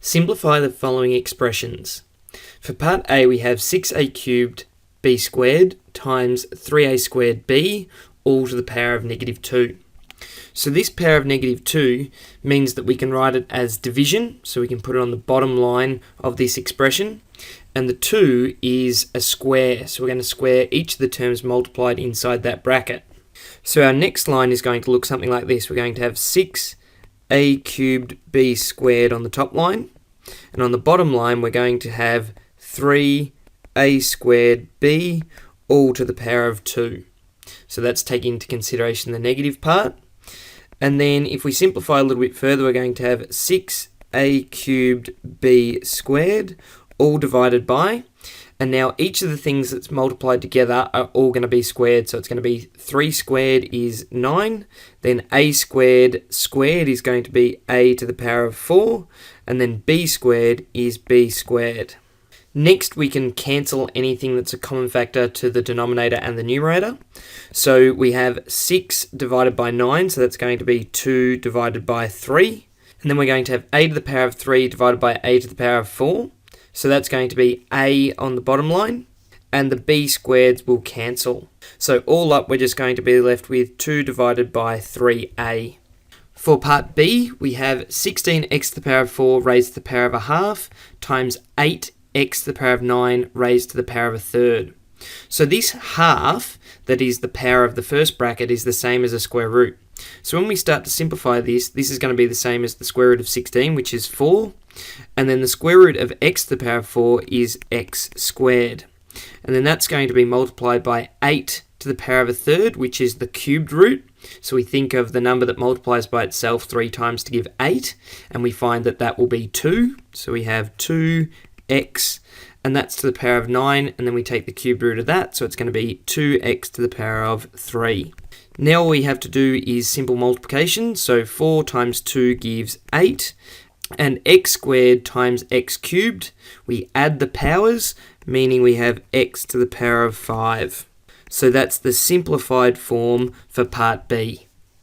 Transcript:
Simplify the following expressions. For part A, we have 6a cubed b squared times 3a squared b, all to the power of negative 2. So this power of negative 2 means that we can write it as division, so we can put it on the bottom line of this expression, and the 2 is a square, so we're going to square each of the terms multiplied inside that bracket. So our next line is going to look something like this. We're going to have 6a cubed b squared on the top line, and on the bottom line we're going to have 3a squared b, all to the power of 2. So that's taking into consideration the negative part. And then if we simplify a little bit further, we're going to have 6a cubed b squared, all divided by, and now each of the things that's multiplied together are all going to be squared. So it's going to be 3 squared is 9, then a squared squared is going to be a to the power of 4, and then b squared is b squared. Next, we can cancel anything that's a common factor to the denominator and the numerator. So we have 6 divided by 9, so that's going to be 2 divided by 3. And then we're going to have a to the power of 3 divided by a to the power of 4. So that's going to be a on the bottom line, and the b squareds will cancel. So all up, we're just going to be left with 2 divided by 3a. For part B, we have 16x to the power of 4 raised to the power of a half times 8x to the power of 9 raised to the power of a third. So this half, that is the power of the first bracket, is the same as a square root. So when we start to simplify this is going to be the same as the square root of 16, which is 4. And then the square root of x to the power of 4 is x squared. And then that's going to be multiplied by 8 to the power of a third, which is the cubed root. So we think of the number that multiplies by itself 3 times to give 8, and we find that that will be 2. So we have 2x, and that's to the power of 9, and then we take the cubed root of that, so it's going to be 2x to the power of 3. Now all we have to do is simple multiplication, so 4 times 2 gives 8, and x squared times x cubed, we add the powers, meaning we have x to the power of 5. So that's the simplified form for part B.